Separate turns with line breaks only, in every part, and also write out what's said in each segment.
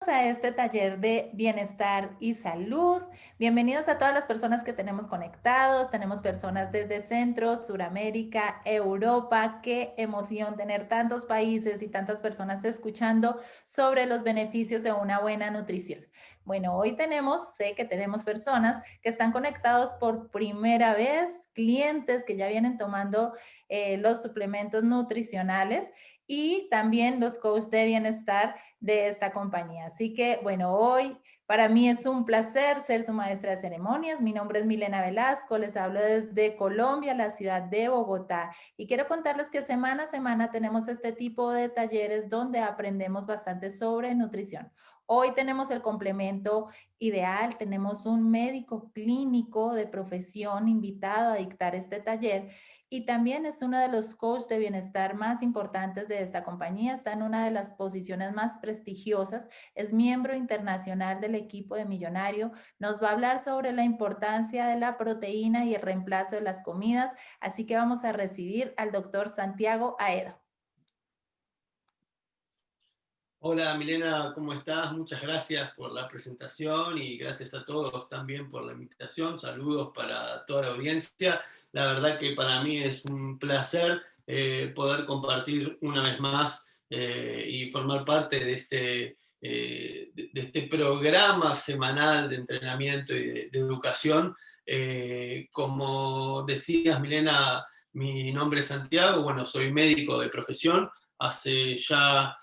a este taller de bienestar y salud. Bienvenidos a todas las personas que tenemos conectados. Tenemos personas desde Centro, Suramérica, Europa. Qué emoción tener tantos países y tantas personas escuchando sobre los beneficios de una buena nutrición. Bueno, hoy sé que tenemos personas que están conectados por primera vez, clientes que ya vienen tomando los suplementos nutricionales y también los coaches de bienestar de esta compañía. Así que, bueno, hoy para mí es un placer ser su maestra de ceremonias. Mi nombre es Milena Velasco, les hablo desde Colombia, la ciudad de Bogotá. Y quiero contarles que semana a semana tenemos este tipo de talleres donde aprendemos bastante sobre nutrición. Hoy tenemos el complemento ideal, tenemos un médico clínico de profesión invitado a dictar este taller y también es uno de los coaches de bienestar más importantes de esta compañía. Está en una de las posiciones más prestigiosas. Es miembro internacional del equipo de Millonario. Nos va a hablar sobre la importancia de la proteína y el reemplazo de las comidas. Así que vamos a recibir al doctor Santiago Aedo.
Hola Milena, ¿cómo estás? Muchas gracias por la presentación y gracias a todos también por la invitación. Saludos para toda la audiencia. La verdad que para mí es un placer poder compartir una vez más y formar parte de este programa semanal de entrenamiento y de educación. Como decías, Milena, mi nombre es Santiago, bueno, soy médico de profesión. Hace ya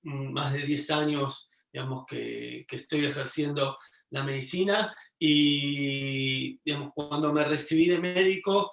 más de 10 años, digamos, que estoy ejerciendo la medicina y, digamos, cuando me recibí de médico,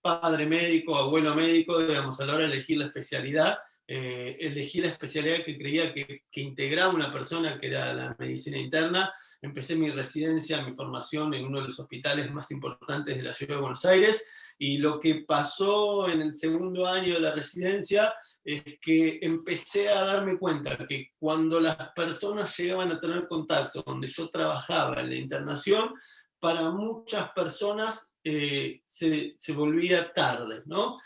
padre médico, abuelo médico, digamos, a la hora de elegir la especialidad, elegí la especialidad que creía que integraba una persona, que era la medicina interna. Empecé mi residencia, mi formación en uno de los hospitales más importantes de la ciudad de Buenos Aires, y lo que pasó en el segundo año de la residencia es que empecé a darme cuenta que cuando las personas llegaban a tener contacto donde yo trabajaba en la internación, para muchas personas se volvía tarde, ¿no?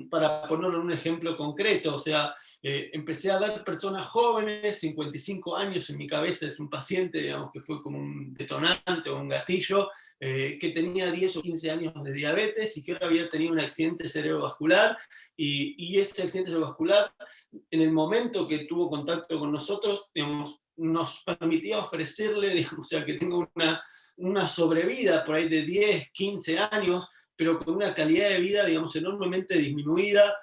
Para ponerlo en un ejemplo concreto, o sea, empecé a ver personas jóvenes, 55 años en mi cabeza, es un paciente, digamos, que fue como un detonante o un gatillo, que tenía 10 o 15 años de diabetes y que ahora había tenido un accidente cerebrovascular, y ese accidente cerebrovascular, en el momento que tuvo contacto con nosotros, digamos, nos permitía ofrecerle, digamos, o sea, que tenga una sobrevida por ahí de 10, 15 años, pero con una calidad de vida, digamos, enormemente disminuida,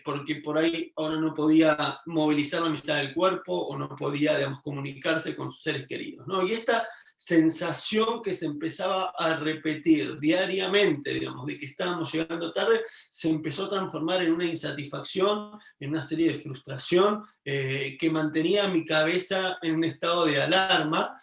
porque por ahí ahora no podía movilizar la mitad del cuerpo o no podía, digamos, comunicarse con sus seres queridos, ¿no? Y esta sensación que se empezaba a repetir diariamente, digamos, de que estábamos llegando tarde, se empezó a transformar en una insatisfacción, en una serie de frustración que mantenía mi cabeza en un estado de alarma.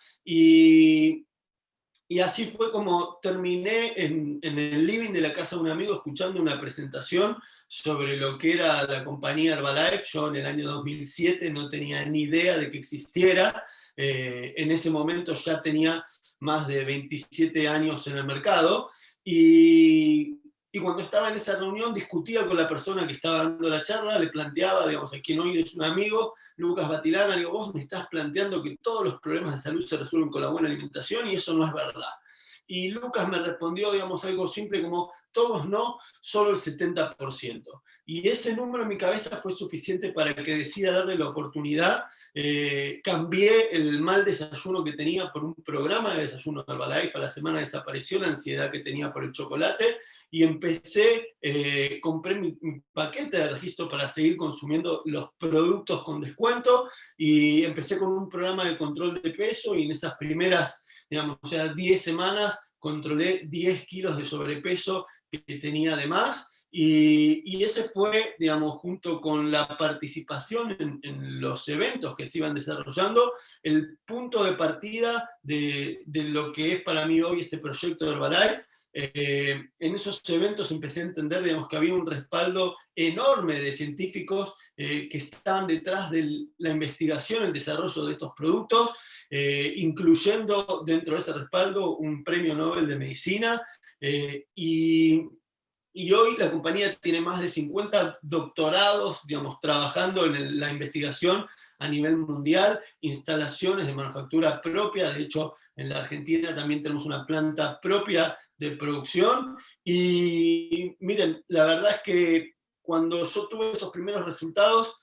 Y así fue como terminé en el living de la casa de un amigo escuchando una presentación sobre lo que era la compañía Herbalife. Yo en el año 2007 no tenía ni idea de que existiera. En ese momento ya tenía más de 27 años en el mercado y cuando estaba en esa reunión discutía con la persona que estaba dando la charla, le planteaba, digamos, a quien hoy es un amigo, Lucas Batilana, digo, vos me estás planteando que todos los problemas de salud se resuelven con la buena alimentación y eso no es verdad. Y Lucas me respondió, digamos, algo simple como, todos no, solo el 70%. Y ese número en mi cabeza fue suficiente para que decida darle la oportunidad. Cambié el mal desayuno que tenía por un programa de desayuno de Herbalife. A la semana desapareció la ansiedad que tenía por el chocolate y empecé, compré mi paquete de registro para seguir consumiendo los productos con descuento y empecé con un programa de control de peso y en esas primeras, digamos, o sea, 10 semanas controlé 10 kilos de sobrepeso que tenía de más. Y ese fue, digamos, junto con la participación en los eventos que se iban desarrollando, el punto de partida de lo que es para mí hoy este proyecto de Herbalife. En esos eventos empecé a entender, digamos, que había un respaldo enorme de científicos que estaban detrás de la investigación, el desarrollo de estos productos, incluyendo dentro de ese respaldo un premio Nobel de Medicina. Y y hoy la compañía tiene más de 50 doctorados, digamos, trabajando en la investigación a nivel mundial, instalaciones de manufactura propia. De hecho, en la Argentina también tenemos una planta propia de producción. Y miren, la verdad es que cuando yo tuve esos primeros resultados,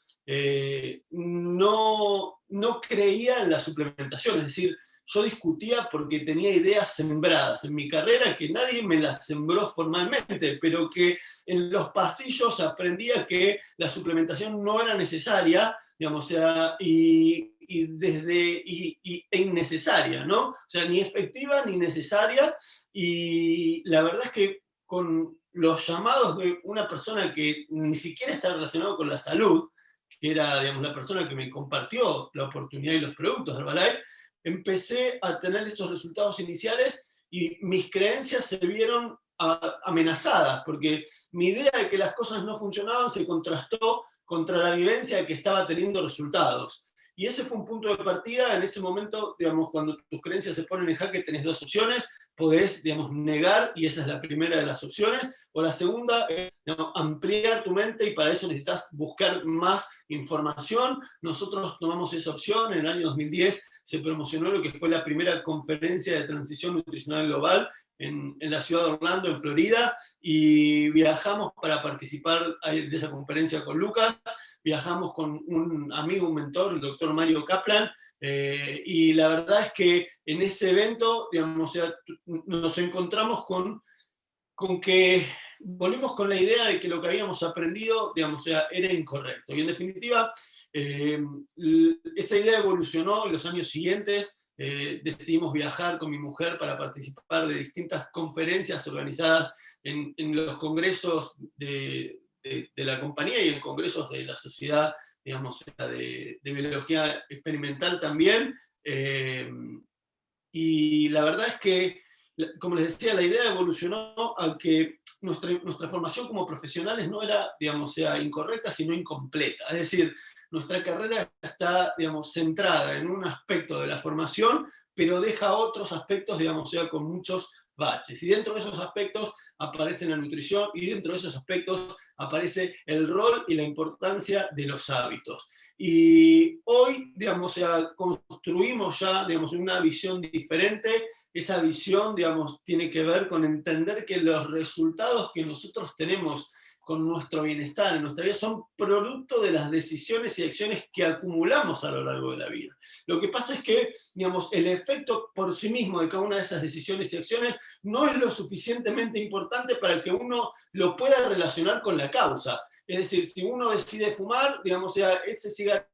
no creía en la suplementación. Es decir, yo discutía porque tenía ideas sembradas en mi carrera que nadie me las sembró formalmente, pero que en los pasillos aprendía que la suplementación no era necesaria, digamos, o sea, e innecesaria, ¿no? O sea, ni efectiva ni necesaria. Y la verdad es que con los llamados de una persona que ni siquiera está relacionado con la salud, que era, digamos, la persona que me compartió la oportunidad y los productos de Herbalife, empecé a tener esos resultados iniciales y mis creencias se vieron amenazadas, porque mi idea de que las cosas no funcionaban se contrastó contra la vivencia de que estaba teniendo resultados. Y ese fue un punto de partida. En ese momento, digamos, cuando tus creencias se ponen en jaque, tenés dos opciones. Podés, digamos, negar, y esa es la primera de las opciones, o la segunda es, digamos, ampliar tu mente, y para eso necesitas buscar más información. Nosotros tomamos esa opción. En el año 2010 se promocionó lo que fue la primera conferencia de transición nutricional global en la ciudad de Orlando, en Florida, y viajamos para participar de esa conferencia con Lucas. Viajamos con un amigo, un mentor, el doctor Mario Kaplan, y la verdad es que en ese evento, digamos, o sea, nos encontramos con que volvimos con la idea de que lo que habíamos aprendido, digamos, o sea, era incorrecto. Y en definitiva, esa idea evolucionó en los años siguientes. Decidimos viajar con mi mujer para participar de distintas conferencias organizadas en los congresos de la compañía y en congresos de la sociedad, digamos, de biología experimental también. Y la verdad es que, como les decía, la idea evolucionó a que nuestra formación como profesionales no era, digamos, sea incorrecta, sino incompleta. Es decir, nuestra carrera está, digamos, centrada en un aspecto de la formación, pero deja otros aspectos, digamos, sea con muchos baches. Y dentro de esos aspectos aparece la nutrición, y dentro de esos aspectos aparece el rol y la importancia de los hábitos. Y hoy, digamos, construimos ya, digamos, una visión diferente. Esa visión, digamos, tiene que ver con entender que los resultados que nosotros tenemos con nuestro bienestar en nuestra vida son producto de las decisiones y acciones que acumulamos a lo largo de la vida. Lo que pasa es que, digamos, el efecto por sí mismo de cada una de esas decisiones y acciones no es lo suficientemente importante para que uno lo pueda relacionar con la causa. Es decir, si uno decide fumar, digamos, ese cigarrillo,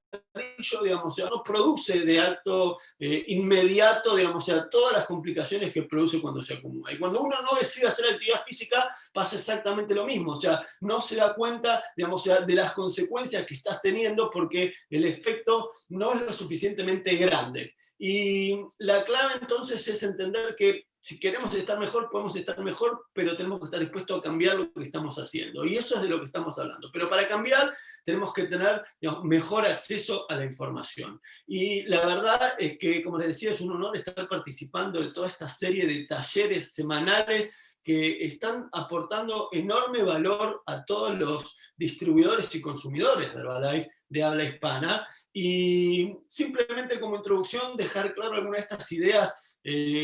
digamos, no produce de acto inmediato, digamos, todas las complicaciones que produce cuando se acumula. Y cuando uno no decide hacer actividad física, pasa exactamente lo mismo. O sea, no se da cuenta, digamos, de las consecuencias que estás teniendo porque el efecto no es lo suficientemente grande. Y la clave entonces es entender que si queremos estar mejor, podemos estar mejor, pero tenemos que estar dispuestos a cambiar lo que estamos haciendo. Y eso es de lo que estamos hablando. Pero para cambiar, tenemos que tener, digamos, mejor acceso a la información. Y la verdad es que, como les decía, es un honor estar participando de toda esta serie de talleres semanales que están aportando enorme valor a todos los distribuidores y consumidores de Herbalife de habla hispana. Y simplemente como introducción, dejar claro algunas de estas ideas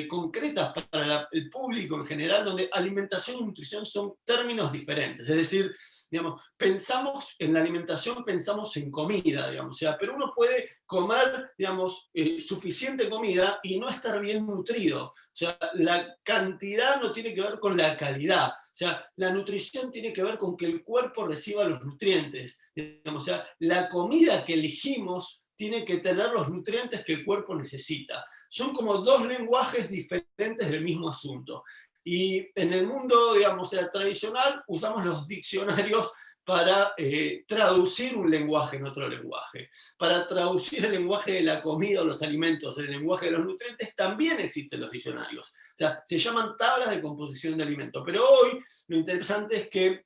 concretas para el público en general, donde alimentación y nutrición son términos diferentes. Es decir, digamos, pensamos en la alimentación, pensamos en comida, digamos, o sea, pero uno puede comer, digamos, suficiente comida y no estar bien nutrido. O sea, la cantidad no tiene que ver con la calidad. O sea, la nutrición tiene que ver con que el cuerpo reciba los nutrientes. Digamos, o sea, la comida que elegimos tiene que tener los nutrientes que el cuerpo necesita. Son como dos lenguajes diferentes del mismo asunto. Y en el mundo, digamos, tradicional, usamos los diccionarios para traducir un lenguaje en otro lenguaje. Para traducir el lenguaje de la comida o los alimentos en el lenguaje de los nutrientes también existen los diccionarios. O sea, se llaman tablas de composición de alimentos. Pero hoy lo interesante es que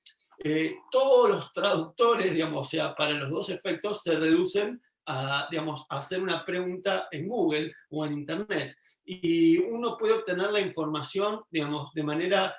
todos los traductores, digamos, o sea, para los dos efectos se reducen digamos, a hacer una pregunta en Google o en Internet. Y uno puede obtener la información, digamos, de manera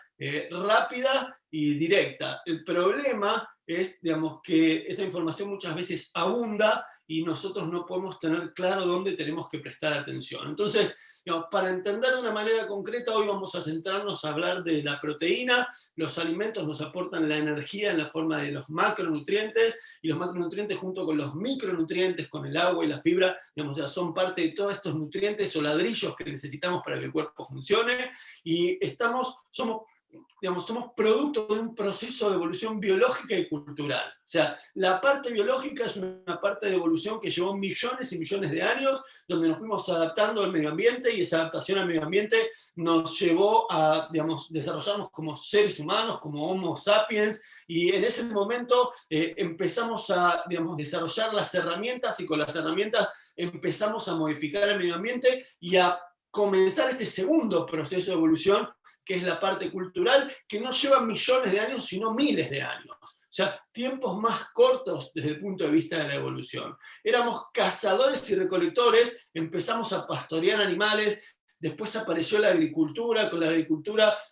rápida y directa. El problema es, digamos, que esa información muchas veces abunda y nosotros no podemos tener claro dónde tenemos que prestar atención. Entonces, digamos, para entender de una manera concreta, hoy vamos a centrarnos a hablar de la proteína. Los alimentos nos aportan la energía en la forma de los macronutrientes, y los macronutrientes junto con los micronutrientes, con el agua y la fibra, digamos, ya son parte de todos estos nutrientes o ladrillos que necesitamos para que el cuerpo funcione, y somos producto de un proceso de evolución biológica y cultural. O sea, la parte biológica es una parte de evolución que llevó millones y millones de años, donde nos fuimos adaptando al medio ambiente, y esa adaptación al medio ambiente nos llevó a, digamos, desarrollarnos como seres humanos, como Homo sapiens, y en ese momento empezamos a, digamos, desarrollar las herramientas, y con las herramientas empezamos a modificar el medio ambiente y a comenzar este segundo proceso de evolución, que es la parte cultural, que no lleva millones de años, sino miles de años. O sea, tiempos más cortos desde el punto de vista de la evolución. Éramos cazadores y recolectores, empezamos a pastorear animales, después apareció la agricultura,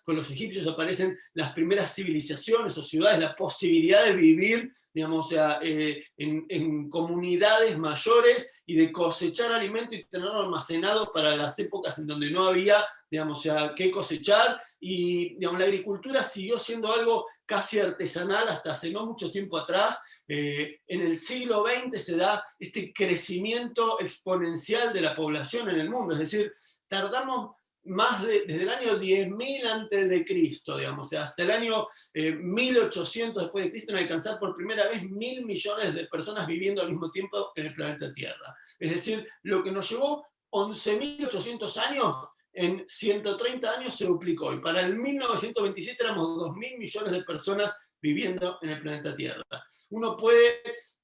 con los egipcios aparecen las primeras civilizaciones o ciudades, la posibilidad de vivir, digamos, o sea, en comunidades mayores y de cosechar alimento y tenerlo almacenado para las épocas en donde no había, digamos, o sea, qué cosechar, y, digamos, la agricultura siguió siendo algo casi artesanal hasta hace no mucho tiempo atrás. En el siglo XX se da este crecimiento exponencial de la población en el mundo, es decir, tardamos desde el año 10.000 antes de Cristo, digamos, o sea, hasta el año 1800 después de Cristo, en alcanzar por primera vez 1.000 millones de personas viviendo al mismo tiempo en el planeta Tierra. Es decir, lo que nos llevó 11.800 años, en 130 años se duplicó, y para el 1927 éramos 2.000 millones de personas viviendo en el planeta Tierra. Uno puede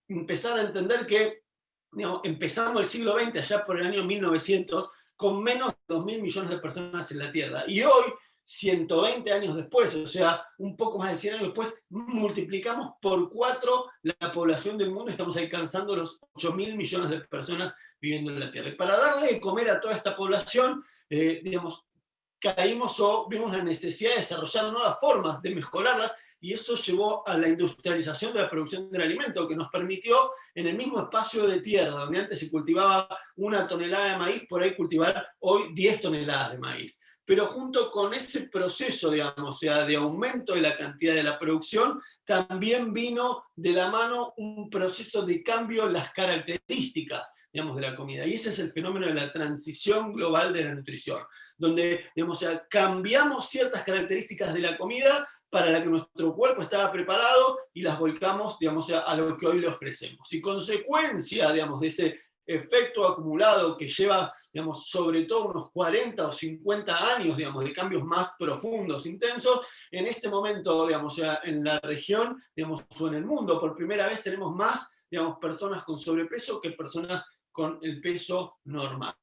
empezar a entender que, digamos, empezamos el siglo XX allá por el año 1900 con menos de 2.000 millones de personas en la Tierra, y hoy, 120 años después, o sea, un poco más de 100 años después, multiplicamos por 4 la población del mundo, estamos alcanzando los 8.000 millones de personas viviendo en la Tierra. Y para darle de comer a toda esta población, digamos, caímos o vimos la necesidad de desarrollar nuevas formas de mejorarlas, y eso llevó a la industrialización de la producción del alimento, que nos permitió, en el mismo espacio de tierra donde antes se cultivaba 1 tonelada de maíz, por ahí cultivar hoy 10 toneladas de maíz. Pero junto con ese proceso, digamos, o sea, de aumento de la cantidad de la producción, también vino de la mano un proceso de cambio en las características, digamos, de la comida. Y ese es el fenómeno de la transición global de la nutrición, donde, digamos, o sea, cambiamos ciertas características de la comida para la que nuestro cuerpo estaba preparado, y las volcamos, digamos, a lo que hoy le ofrecemos. Y consecuencia, digamos, de ese efecto acumulado que lleva, digamos, sobre todo unos 40 o 50 años, digamos, de cambios más profundos, intensos, en este momento, digamos, en la región, digamos, o en el mundo, por primera vez tenemos más, digamos, personas con sobrepeso que personas con el peso normal.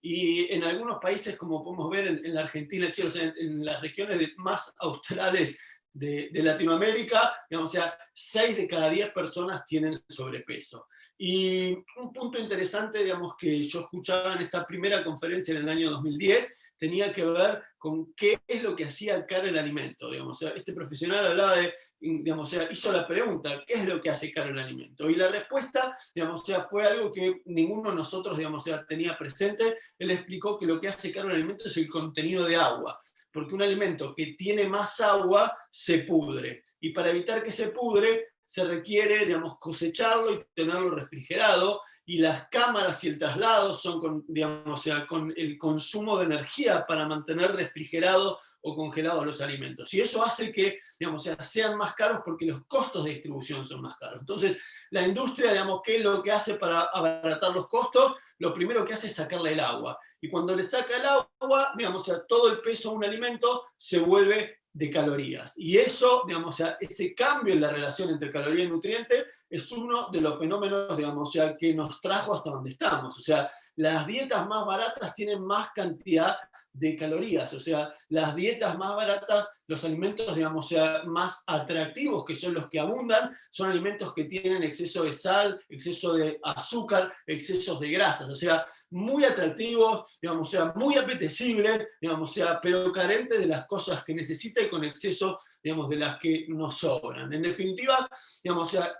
Y en algunos países, como podemos ver en la Argentina, Chile, o sea, en las regiones más australes de Latinoamérica, digamos, o sea, 6 de cada 10 personas tienen sobrepeso. Y un punto interesante, digamos, que yo escuchaba en esta primera conferencia en el año 2010, tenía que ver con qué es lo que hacía caro el alimento. Digamos, o sea, este profesional hablaba de, digamos, o sea, hizo la pregunta, ¿qué es lo que hace caro el alimento? Y la respuesta, digamos, o sea, fue algo que ninguno de nosotros, digamos, o sea, tenía presente. Él explicó que lo que hace caro el alimento es el contenido de agua, porque un alimento que tiene más agua se pudre, y para evitar que se pudre se requiere, digamos, cosecharlo y tenerlo refrigerado, y las cámaras y el traslado son con, digamos, o sea, con el consumo de energía para mantener refrigerado o congelados los alimentos. Y eso hace que, digamos, o sea, sean más caros porque los costos de distribución son más caros. Entonces, la industria, digamos, ¿qué es lo que hace para abaratar los costos? Lo primero que hace es sacarle el agua. Y cuando le saca el agua, digamos, o sea, todo el peso de un alimento se vuelve de calorías. Y eso, digamos, o sea, ese cambio en la relación entre caloría y nutriente es uno de los fenómenos, digamos, o sea, que nos trajo hasta donde estamos. O sea, las dietas más baratas tienen más cantidad de calorías, o sea, las dietas más baratas, los alimentos, digamos, o sea, más atractivos, que son los que abundan, son alimentos que tienen exceso de sal, exceso de azúcar, excesos de grasas, o sea, muy atractivos, digamos, o sea, muy apetecibles, digamos, o sea, pero carentes de las cosas que necesita y con exceso, digamos, de las que nos sobran. En definitiva, digamos, o sea,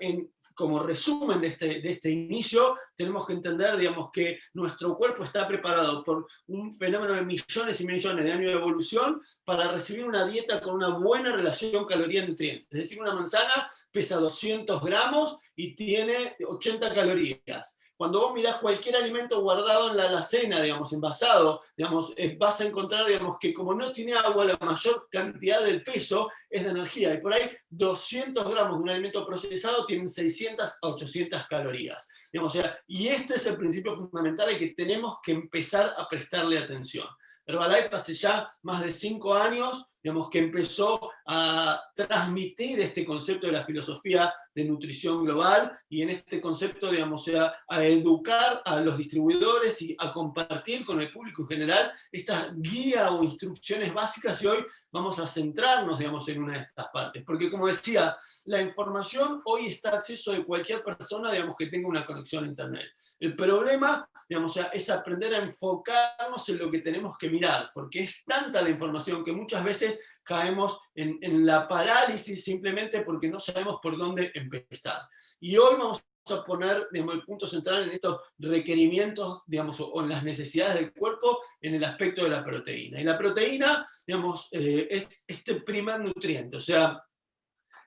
como resumen de este inicio, tenemos que entender, digamos, que nuestro cuerpo está preparado por un fenómeno de millones y millones de años de evolución para recibir una dieta con una buena relación caloría-nutrientes. Es decir, una manzana pesa 200 gramos y tiene 80 calorías. Cuando vos mirás cualquier alimento guardado en la alacena, digamos, envasado, digamos, vas a encontrar, digamos, que como no tiene agua, la mayor cantidad del peso es de energía. Y por ahí 200 gramos de un alimento procesado tienen 600 a 800 calorías. Digamos, o sea, y este es el principio fundamental al que tenemos que empezar a prestarle atención. Herbalife hace ya más de 5 años, digamos, que empezó a transmitir este concepto de la filosofía de nutrición global y en este concepto, digamos, a educar a los distribuidores y a compartir con el público en general estas guías o instrucciones básicas, y hoy vamos a centrarnos, digamos, en una de estas partes. Porque, como decía, la información hoy está a acceso de cualquier persona, digamos, que tenga una conexión a Internet. El problema, digamos, es aprender a enfocarnos en lo que tenemos que mirar, porque es tanta la información que muchas veces caemos en la parálisis simplemente porque no sabemos por dónde empezar. Y hoy vamos a poner, digamos, el punto central en estos requerimientos, digamos, o en las necesidades del cuerpo en el aspecto de la proteína. Y la proteína, digamos, es este primer nutriente, o sea,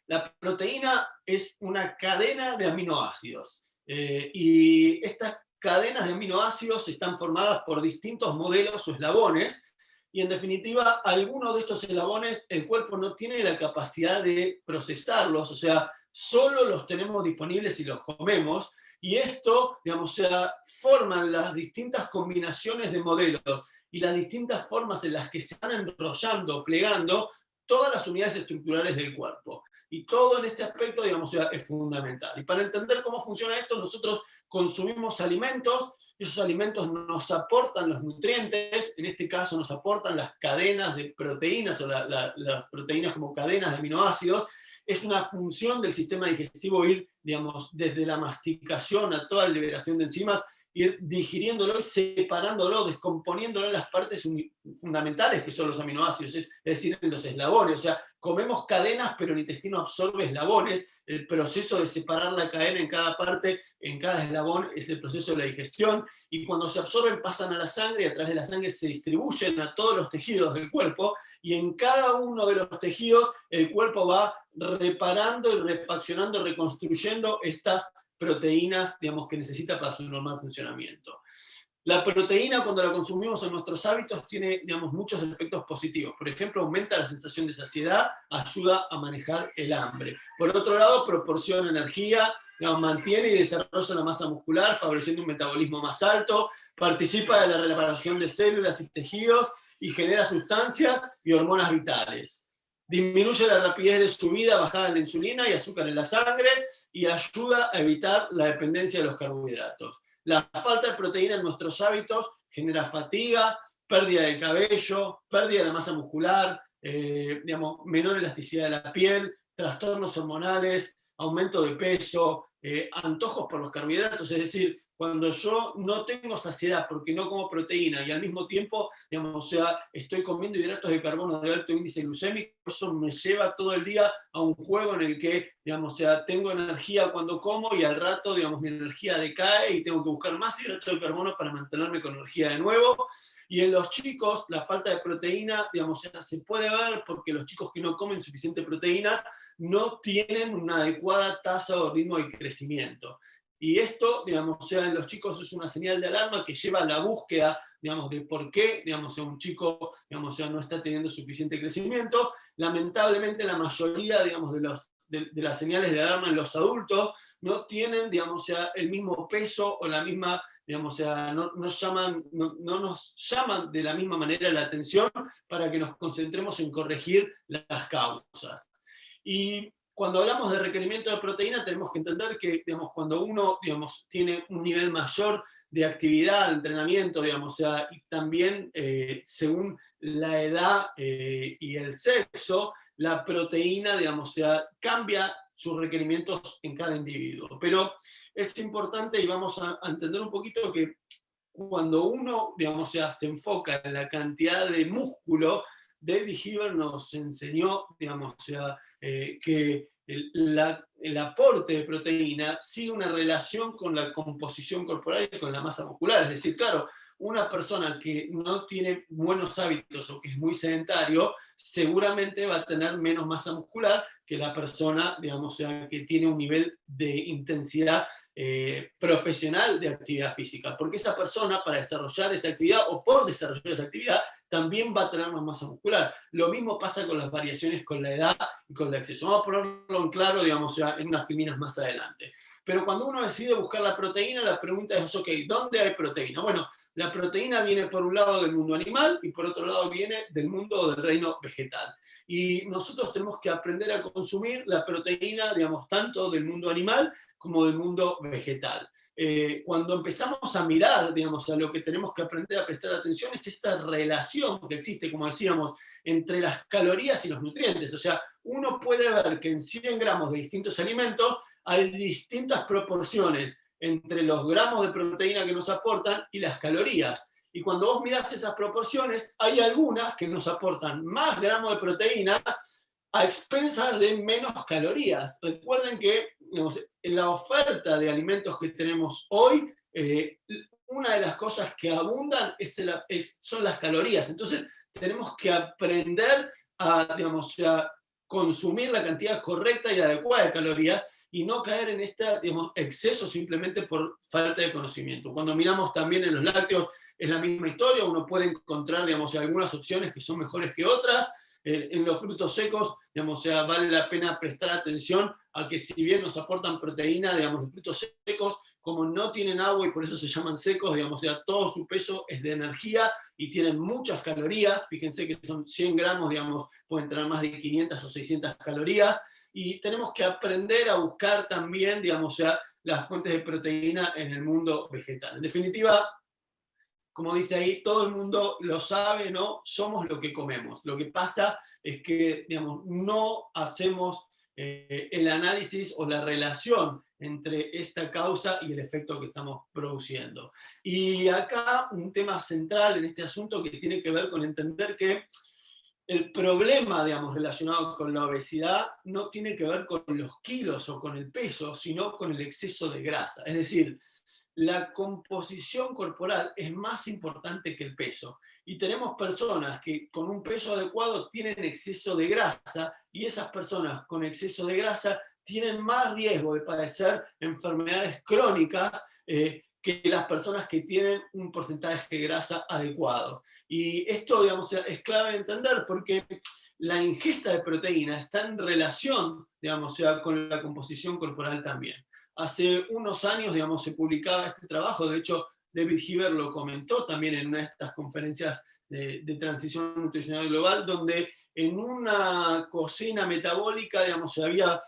la proteína es una cadena de aminoácidos. Y estas cadenas de aminoácidos están formadas por distintos modelos o eslabones, y en definitiva, algunos de estos eslabones el cuerpo no tiene la capacidad de procesarlos, o sea, solo los tenemos disponibles si los comemos, y esto, digamos, forman las distintas combinaciones de modelos y las distintas formas en las que se van enrollando, plegando todas las unidades estructurales del cuerpo. Y todo en este aspecto, digamos, es fundamental. Y para entender cómo funciona esto, nosotros consumimos alimentos, y esos alimentos nos aportan los nutrientes, en este caso nos aportan las cadenas de proteínas, o las proteínas como cadenas de aminoácidos. Es una función del sistema digestivo ir, digamos, desde la masticación a toda la liberación de enzimas, ir digiriéndolo y separándolo, descomponiéndolo en las partes fundamentales que son los aminoácidos, es decir, en los eslabones. O sea, comemos cadenas, pero el intestino absorbe eslabones. El proceso de separar la cadena en cada parte, en cada eslabón, es el proceso de la digestión, y cuando se absorben pasan a la sangre, y a través de la sangre se distribuyen a todos los tejidos del cuerpo, y en cada uno de los tejidos el cuerpo va reparando y refaccionando, reconstruyendo estas proteínas, digamos, que necesita para su normal funcionamiento. La proteína, cuando la consumimos en nuestros hábitos, tiene, digamos, muchos efectos positivos. Por ejemplo, aumenta la sensación de saciedad, ayuda a manejar el hambre. Por otro lado, proporciona energía, digamos, mantiene y desarrolla la masa muscular, favoreciendo un metabolismo más alto, participa de la reparación de células y tejidos y genera sustancias y hormonas vitales. Disminuye la rapidez de subida, bajada de la insulina y azúcar en la sangre, y ayuda a evitar la dependencia de los carbohidratos. La falta de proteína en nuestros hábitos genera fatiga, pérdida de cabello, pérdida de la masa muscular, digamos, menor elasticidad de la piel, trastornos hormonales, aumento de peso, antojos por los carbohidratos. Es decir, cuando yo no tengo saciedad porque no como proteína y al mismo tiempo, digamos, estoy comiendo hidratos de carbono de alto índice glucémico, eso me lleva todo el día a un juego en el que, digamos, tengo energía cuando como y al rato, digamos, mi energía decae y tengo que buscar más hidratos de carbono para mantenerme con energía de nuevo. Y en los chicos, la falta de proteína, digamos, se puede ver porque los chicos que no comen suficiente proteína no tienen una adecuada tasa o ritmo de crecimiento. Y esto, digamos, en los chicos es una señal de alarma que lleva a la búsqueda, digamos, de por qué, digamos, un chico, digamos, no está teniendo suficiente crecimiento. Lamentablemente la mayoría, digamos, de las señales de alarma en los adultos no tienen, digamos, el mismo peso o la misma, digamos, no nos llaman de la misma manera la atención para que nos concentremos en corregir las causas. Y cuando hablamos de requerimiento de proteína, tenemos que entender que, digamos, cuando uno, digamos, tiene un nivel mayor de actividad, de entrenamiento, digamos, o sea, y también según la edad y el sexo, la proteína, digamos, o sea, cambia sus requerimientos en cada individuo. Pero es importante y vamos a entender un poquito que cuando uno, digamos, o sea, se enfoca en la cantidad de músculo, David Heber nos enseñó, digamos, o sea, que el aporte de proteína sigue una relación con la composición corporal y con la masa muscular. Es decir, claro, una persona que no tiene buenos hábitos o que es muy sedentario, seguramente va a tener menos masa muscular que la persona, digamos, o sea, que tiene un nivel de intensidad profesional de actividad física, porque esa persona para desarrollar esa actividad o por desarrollar esa actividad también va a tener más masa muscular. Lo mismo pasa con las variaciones con la edad y con el acceso. Vamos a ponerlo en claro, digamos, ya en unas filminas más adelante. Pero cuando uno decide buscar la proteína, la pregunta es, ok, ¿dónde hay proteína? Bueno, la proteína viene por un lado del mundo animal y por otro lado viene del mundo del reino vegetal. Y nosotros tenemos que aprender a consumir la proteína, digamos, tanto del mundo animal como del mundo vegetal. Cuando empezamos a mirar, digamos, a lo que tenemos que aprender a prestar atención es esta relación que existe, como decíamos, entre las calorías y los nutrientes. O sea, uno puede ver que en 100 gramos de distintos alimentos hay distintas proporciones entre los gramos de proteína que nos aportan y las calorías. Y cuando vos mirás esas proporciones, hay algunas que nos aportan más gramos de proteína a expensas de menos calorías. Recuerden que, digamos, en la oferta de alimentos que tenemos hoy, una de las cosas que abundan son las calorías. Entonces, tenemos que aprender a, digamos, a consumir la cantidad correcta y adecuada de calorías y no caer en este, digamos, exceso simplemente por falta de conocimiento. Cuando miramos también en los lácteos, es la misma historia, uno puede encontrar, digamos, algunas opciones que son mejores que otras. En los frutos secos, digamos, o sea, vale la pena prestar atención a que si bien nos aportan proteína, digamos, los frutos secos, como no tienen agua y por eso se llaman secos, digamos, o sea, todo su peso es de energía y tienen muchas calorías. Fíjense que son 100 gramos, digamos, pueden tener más de 500 o 600 calorías, y tenemos que aprender a buscar también, digamos, o sea, las fuentes de proteína en el mundo vegetal. En definitiva, como dice ahí, todo el mundo lo sabe, ¿no? Somos lo que comemos. Lo que pasa es que, digamos, no hacemos el análisis o la relación entre esta causa y el efecto que estamos produciendo. Y acá un tema central en este asunto que tiene que ver con entender que el problema, digamos, relacionado con la obesidad no tiene que ver con los kilos o con el peso, sino con el exceso de grasa. Es decir, la composición corporal es más importante que el peso. Y tenemos personas que con un peso adecuado tienen exceso de grasa, y esas personas con exceso de grasa tienen más riesgo de padecer enfermedades crónicas que las personas que tienen un porcentaje de grasa adecuado. Y esto, digamos, es clave de entender porque la ingesta de proteína está en relación, digamos, con la composición corporal también. Hace unos años, digamos, se publicaba este trabajo, de hecho, David Heber lo comentó también en una de estas conferencias de transición nutricional global, donde en una cocina metabólica, digamos, se había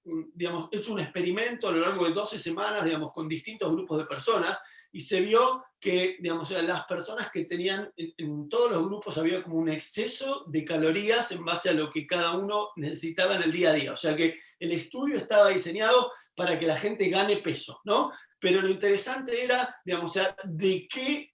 digamos, hecho un experimento a lo largo de 12 semanas, digamos, con distintos grupos de personas, y se vio que, digamos, las personas que tenían, en todos los grupos había como un exceso de calorías en base a lo que cada uno necesitaba en el día a día. O sea que el estudio estaba diseñado para que la gente gane peso, ¿no? Pero lo interesante era, digamos, o sea, de qué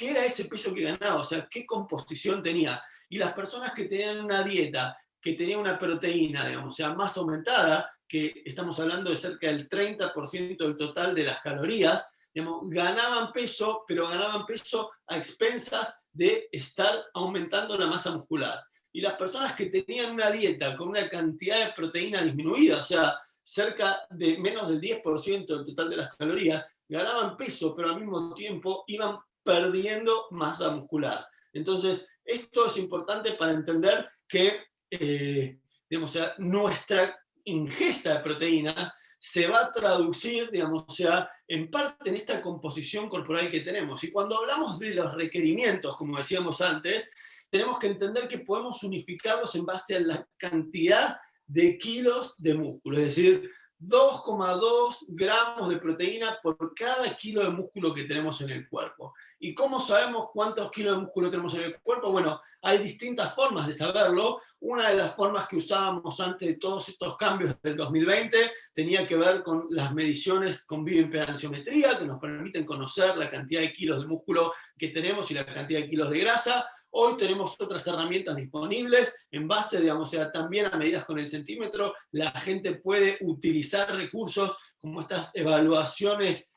era ese peso que ganaba, o sea, qué composición tenía. Y las personas que tenían una dieta que tenía una proteína, digamos, o sea, más aumentada, que estamos hablando de cerca del 30% del total de las calorías, digamos, ganaban peso, pero ganaban peso a expensas de estar aumentando la masa muscular. Y las personas que tenían una dieta con una cantidad de proteína disminuida, o sea, cerca de menos del 10% del total de las calorías, ganaban peso, pero al mismo tiempo iban perdiendo masa muscular. Entonces, esto es importante para entender que digamos, o sea, nuestra ingesta de proteínas se va a traducir, digamos, o sea, en parte en esta composición corporal que tenemos. Y cuando hablamos de los requerimientos, como decíamos antes, tenemos que entender que podemos unificarlos en base a la cantidad de kilos de músculo. Es decir, 2,2 gramos de proteína por cada kilo de músculo que tenemos en el cuerpo. ¿Y cómo sabemos cuántos kilos de músculo tenemos en el cuerpo? Bueno, hay distintas formas de saberlo. Una de las formas que usábamos antes de todos estos cambios del 2020 tenía que ver con las mediciones con bioimpedanciometría, que nos permiten conocer la cantidad de kilos de músculo que tenemos y la cantidad de kilos de grasa. Hoy tenemos otras herramientas disponibles en base, digamos, también a medidas con el centímetro. La gente puede utilizar recursos como estas evaluaciones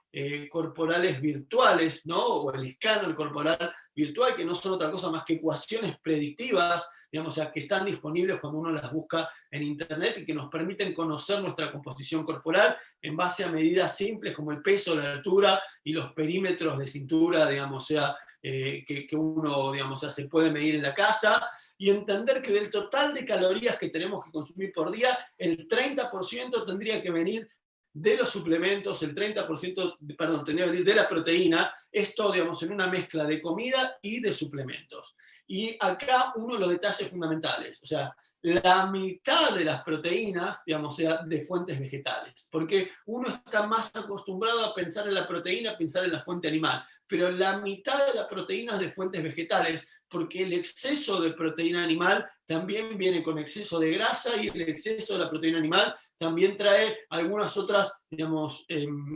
corporales virtuales, ¿no? O el escáner corporal virtual, que no son otra cosa más que ecuaciones predictivas, digamos, que están disponibles cuando uno las busca en internet y que nos permiten conocer nuestra composición corporal en base a medidas simples como el peso, la altura y los perímetros de cintura, digamos, que uno, digamos, se puede medir en la casa, y entender que del total de calorías que tenemos que consumir por día, el 30% tendría que venir de los suplementos, el 30%, perdón, tendría que venir de la proteína, esto, digamos, en una mezcla de comida y de suplementos. Y acá uno de los detalles fundamentales, o sea, la mitad de las proteínas, digamos, de fuentes vegetales, porque uno está más acostumbrado a pensar en la proteína, pensar en la fuente animal, pero la mitad de las proteínas de fuentes vegetales, porque el exceso de proteína animal también viene con exceso de grasa, y el exceso de la proteína animal también trae algunas otras, digamos,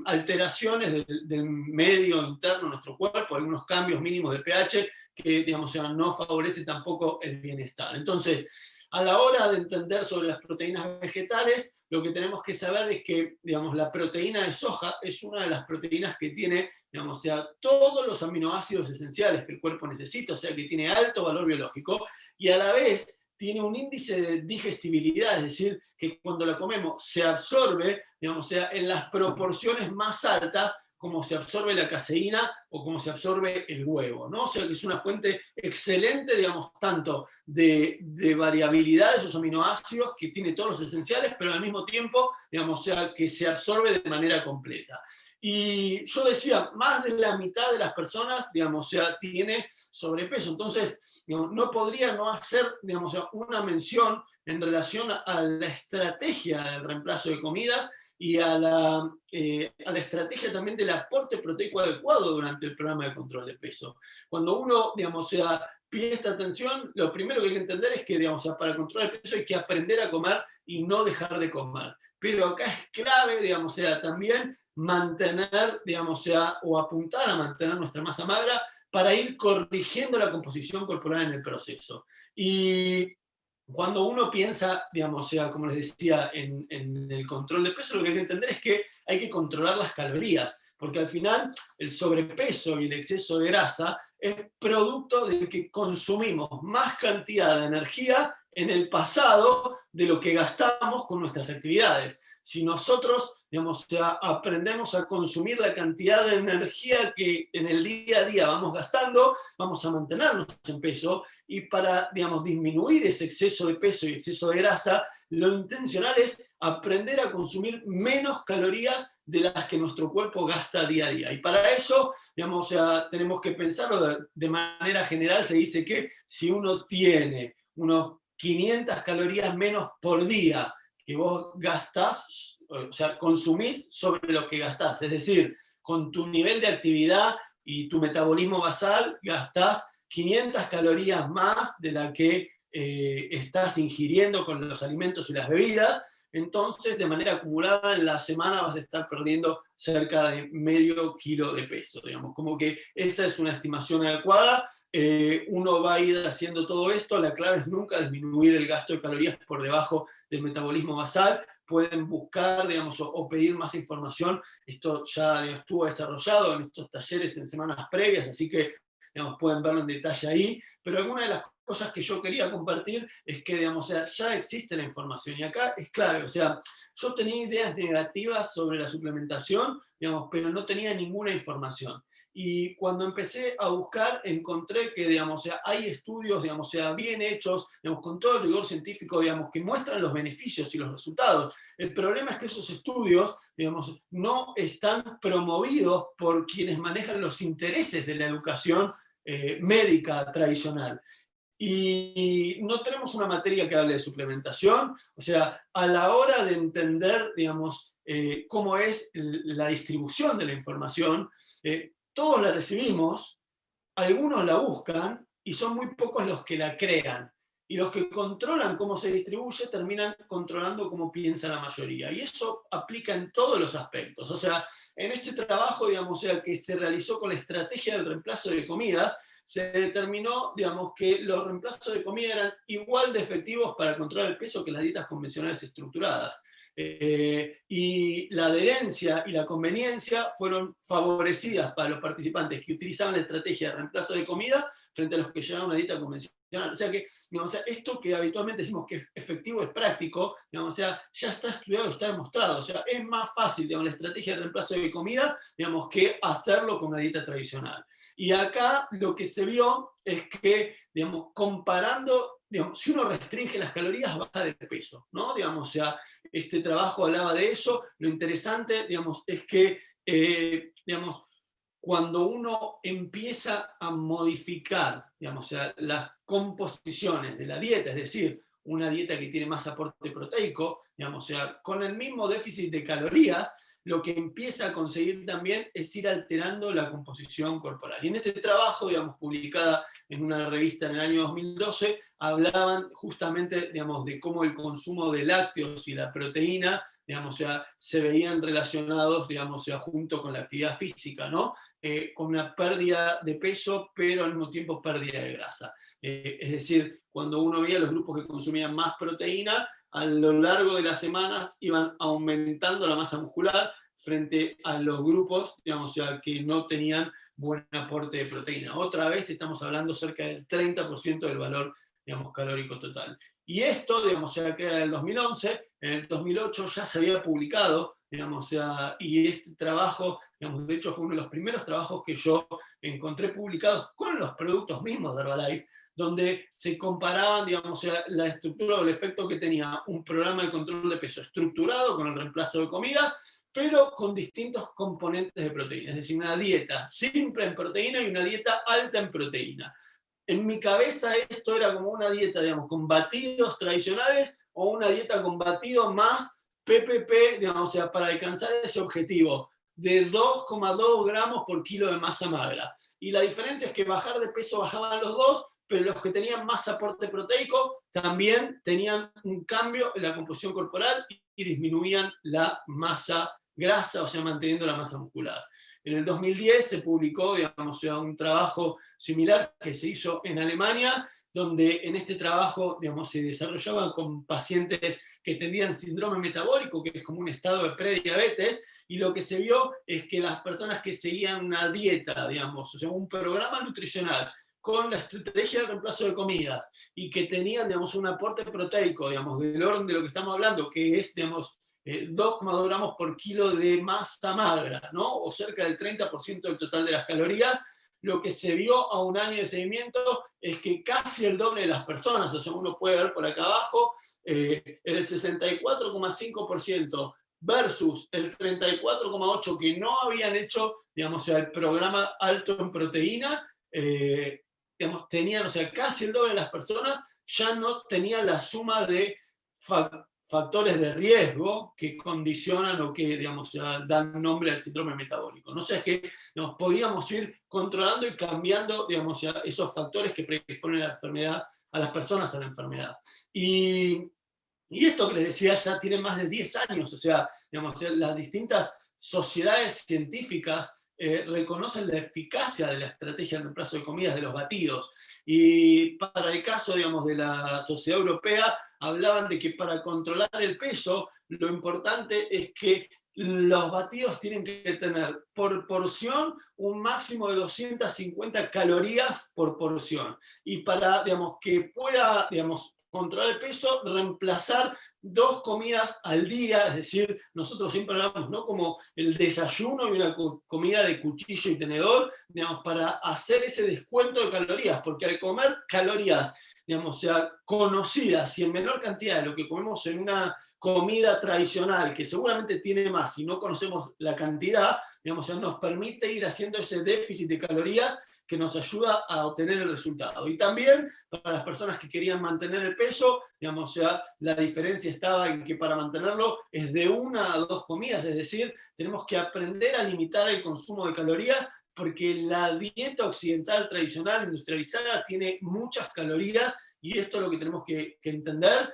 alteraciones del medio interno de nuestro cuerpo, algunos cambios mínimos de pH que, digamos, no favorece tampoco el bienestar. Entonces, a la hora de entender sobre las proteínas vegetales, lo que tenemos que saber es que, digamos, la proteína de soja es una de las proteínas que tiene, digamos, todos los aminoácidos esenciales que el cuerpo necesita, o sea, que tiene alto valor biológico, y a la vez tiene un índice de digestibilidad, es decir, que cuando la comemos se absorbe, digamos, en las proporciones más altas, como se absorbe la caseína o como se absorbe el huevo, ¿no? O sea, que es una fuente excelente, digamos, tanto de variabilidad de esos aminoácidos, que tiene todos los esenciales, pero al mismo tiempo, digamos, que se absorbe de manera completa. Y yo decía, más de la mitad de las personas, digamos, tiene sobrepeso. Entonces, digamos, no podría no hacer, digamos, una mención en relación a la estrategia del reemplazo de comidas y a la estrategia también del aporte proteico adecuado durante el programa de control de peso. Cuando uno, digamos, presta atención, lo primero que hay que entender es que, digamos, para controlar el peso hay que aprender a comer y no dejar de comer. Pero acá es clave, digamos, también mantener, digamos, o apuntar a mantener nuestra masa magra para ir corrigiendo la composición corporal en el proceso. Y cuando uno piensa, digamos, como les decía, en el control de peso, lo que hay que entender es que hay que controlar las calorías, porque al final el sobrepeso y el exceso de grasa es producto de que consumimos más cantidad de energía en el pasado de lo que gastamos con nuestras actividades. Si nosotros, digamos, aprendemos a consumir la cantidad de energía que en el día a día vamos gastando, vamos a mantenernos en peso, y para, digamos, disminuir ese exceso de peso y exceso de grasa, lo intencional es aprender a consumir menos calorías de las que nuestro cuerpo gasta día a día. Y para eso, digamos, tenemos que pensarlo de manera general. Se dice que si uno tiene unos 500 calorías menos por día que vos gastás, o sea, consumís sobre lo que gastás, es decir, con tu nivel de actividad y tu metabolismo basal gastás 500 calorías más de la que estás ingiriendo con los alimentos y las bebidas. Entonces, de manera acumulada en la semana vas a estar perdiendo cerca de medio kilo de peso, digamos, como que esa es una estimación adecuada. Uno va a ir haciendo todo esto, la clave es nunca disminuir el gasto de calorías por debajo del metabolismo basal. Pueden buscar, digamos, o pedir más información, esto ya estuvo desarrollado en estos talleres en semanas previas, así que, digamos, pueden verlo en detalle ahí, pero alguna de las cosas que yo quería compartir es que, digamos, ya existe la información, y acá es clave, o sea, yo tenía ideas negativas sobre la suplementación, digamos, pero no tenía ninguna información. Y cuando empecé a buscar, encontré que, digamos, hay estudios, digamos, bien hechos, digamos, con todo el rigor científico, digamos, que muestran los beneficios y los resultados. El problema es que esos estudios, digamos, no están promovidos por quienes manejan los intereses de la educación médica tradicional. Y no tenemos una materia que hable de suplementación, o sea, a la hora de entender, digamos, cómo es la distribución de la información. Todos la recibimos, algunos la buscan y son muy pocos los que la crean. Y los que controlan cómo se distribuye terminan controlando cómo piensa la mayoría. Y eso aplica en todos los aspectos. O sea, en este trabajo, digamos, o sea, que se realizó con la estrategia del reemplazo de comida, se determinó, digamos, que los reemplazos de comida eran igual de efectivos para controlar el peso que las dietas convencionales estructuradas. Y la adherencia y la conveniencia fueron favorecidas para los participantes que utilizaban la estrategia de reemplazo de comida frente a los que llevaban una dieta convencional. O sea que, digamos, o sea, esto que habitualmente decimos que es efectivo, es práctico, digamos, o sea, ya está estudiado, está demostrado. O sea, es más fácil, digamos, la estrategia de reemplazo de comida, digamos, que hacerlo con una dieta tradicional. Y acá lo que se vio es que, digamos, comparando, digamos, si uno restringe las calorías, baja de peso, ¿no? Digamos, o sea, este trabajo hablaba de eso. Lo interesante, digamos, es que, digamos, cuando uno empieza a modificar, digamos, o sea, las composiciones de la dieta, es decir, una dieta que tiene más aporte proteico, digamos, o sea, con el mismo déficit de calorías, lo que empieza a conseguir también es ir alterando la composición corporal. Y en este trabajo, digamos, publicada en una revista en el año 2012, hablaban justamente, digamos, de cómo el consumo de lácteos y la proteína, digamos, o sea, se veían relacionados, digamos, o sea, junto con la actividad física, ¿no? Con una pérdida de peso, pero al mismo tiempo pérdida de grasa. Es decir, cuando uno veía los grupos que consumían más proteína, a lo largo de las semanas iban aumentando la masa muscular frente a los grupos, digamos, o sea, que no tenían buen aporte de proteína. Otra vez estamos hablando cerca del 30% del valor, digamos, calórico total. Y esto, digamos, ya que era en el 2011, en el 2008 ya se había publicado, digamos, o sea, y este trabajo, digamos, de hecho fue uno de los primeros trabajos que yo encontré publicados con los productos mismos de Herbalife, donde se comparaban, digamos, o sea, la estructura o el efecto que tenía un programa de control de peso estructurado con el reemplazo de comida, pero con distintos componentes de proteína, es decir, una dieta simple en proteína y una dieta alta en proteína. En mi cabeza esto era como una dieta, digamos, con batidos tradicionales o una dieta con batidos más PPP, digamos, o sea, para alcanzar ese objetivo de 2,2 gramos por kilo de masa magra. Y la diferencia es que bajar de peso bajaban los dos, pero los que tenían más aporte proteico también tenían un cambio en la composición corporal y disminuían la masa grasa, o sea, manteniendo la masa muscular. En el 2010 se publicó, digamos, un trabajo similar que se hizo en Alemania, donde en este trabajo, digamos, se desarrollaba con pacientes que tenían síndrome metabólico, que es como un estado de prediabetes, y lo que se vio es que las personas que seguían una dieta, digamos, o sea, un programa nutricional con la estrategia del reemplazo de comidas y que tenían, digamos, un aporte proteico, digamos, del orden de lo que estamos hablando, que es, digamos, 2,2 gramos por kilo de masa magra, ¿no? O cerca del 30% del total de las calorías. Lo que se vio a un año de seguimiento es que casi el doble de las personas, o sea, uno puede ver por acá abajo, el 64,5% versus el 34,8% que no habían hecho, digamos, o sea, el programa alto en proteína, digamos, tenían, o sea, casi el doble de las personas ya no tenían la suma de factores de riesgo que condicionan o que, digamos, dan nombre al síndrome metabólico. No sé, es que, digamos, podíamos ir controlando y cambiando, digamos, esos factores que predisponen a la enfermedad, a las personas a la enfermedad. Y esto que les decía ya tiene más de 10 años, o sea, digamos, las distintas sociedades científicas reconocen la eficacia de la estrategia de reemplazo de comidas de los batidos. Y para el caso, digamos, de la Sociedad Europea, hablaban de que para controlar el peso, lo importante es que los batidos tienen que tener por porción un máximo de 250 calorías por porción. Y para, digamos, que pueda, digamos, controlar el peso, reemplazar 2 comidas al día, es decir, nosotros siempre hablamos, ¿no?, como el desayuno y una comida de cuchillo y tenedor, digamos, para hacer ese descuento de calorías, porque al comer calorías, digamos, o sea, conocidas y en menor cantidad de lo que comemos en una comida tradicional, que seguramente tiene más y no conocemos la cantidad, digamos, o sea, nos permite ir haciendo ese déficit de calorías que nos ayuda a obtener el resultado. Y también para las personas que querían mantener el peso, digamos, o sea, la diferencia estaba en que para mantenerlo es de 1 a 2 comidas, es decir, tenemos que aprender a limitar el consumo de calorías, porque la dieta occidental tradicional, industrializada, tiene muchas calorías, y esto es lo que tenemos que entender.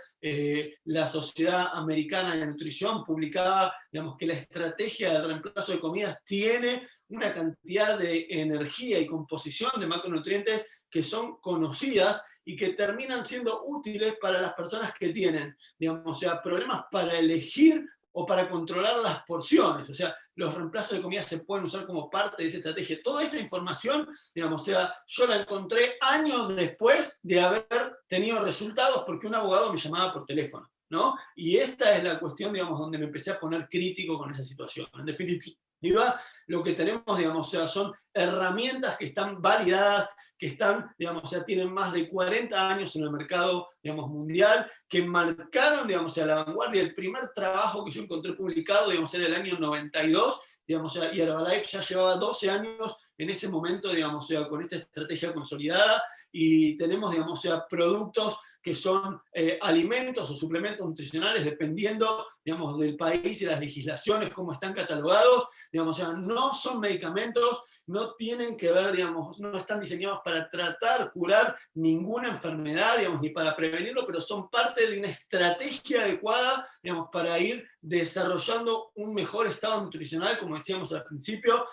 La Sociedad Americana de Nutrición publicaba, digamos, que la estrategia del reemplazo de comidas tiene una cantidad de energía y composición de macronutrientes que son conocidas y que terminan siendo útiles para las personas que tienen, digamos, o sea, problemas para elegir o para controlar las porciones. O sea, los reemplazos de comida se pueden usar como parte de esa estrategia. Toda esta información, digamos, o sea, yo la encontré años después de haber tenido resultados, porque un abogado me llamaba por teléfono, ¿no? Y esta es la cuestión, digamos, donde me empecé a poner crítico con esa situación. En definitiva, lo que tenemos, digamos, o sea, son herramientas que están validadas, que están, digamos, o sea, tienen más de 40 años en el mercado, digamos, mundial, que marcaron, digamos, o sea, la vanguardia. El primer trabajo que yo encontré publicado, digamos, era el año 92, digamos, o sea, y Herbalife ya llevaba 12 años en ese momento, digamos, o sea, con esta estrategia consolidada, y tenemos, digamos, o sea, productos que son alimentos o suplementos nutricionales, dependiendo, digamos, del país y las legislaciones, cómo están catalogados, digamos, o sea, no son medicamentos, no tienen que ver, digamos, no están diseñados para tratar, curar ninguna enfermedad, digamos, ni para prevenirlo, pero son parte de una estrategia adecuada, digamos, para ir desarrollando un mejor estado nutricional, como decíamos al principio.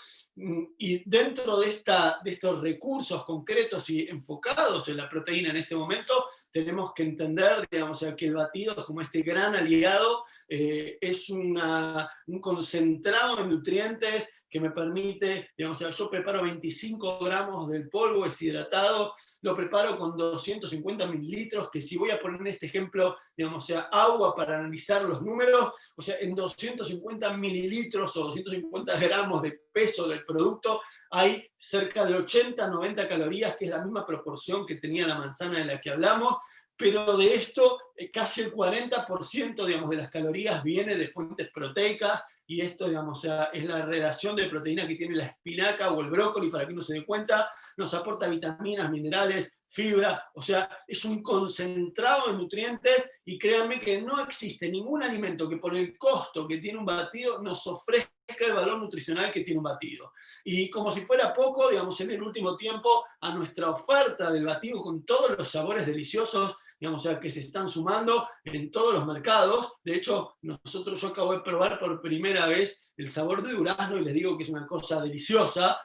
Y dentro de estos recursos concretos y enfocados en la proteína en este momento, tenemos que entender, digamos, que el batido, como este gran aliado, es un concentrado de nutrientes que me permite, digamos, yo preparo 25 gramos del polvo deshidratado, lo preparo con 250 mililitros, que si voy a poner en este ejemplo, digamos, agua para analizar los números, o sea, en 250 mililitros o 250 gramos de peso del producto, hay cerca de 80-90 calorías, que es la misma proporción que tenía la manzana de la que hablamos, pero de esto casi el 40%, digamos, de las calorías viene de fuentes proteicas, y esto, digamos, o sea, es la relación de proteína que tiene la espinaca o el brócoli, para que uno se dé cuenta, nos aporta vitaminas, minerales, fibra, o sea, es un concentrado de nutrientes, y créanme que no existe ningún alimento que por el costo que tiene un batido nos ofrezca el valor nutricional que tiene un batido. Y como si fuera poco, digamos, en el último tiempo, a nuestra oferta del batido con todos los sabores deliciosos, digamos, o sea, que se están sumando en todos los mercados. De hecho, yo acabo de probar por primera vez el sabor de durazno, y les digo que es una cosa deliciosa,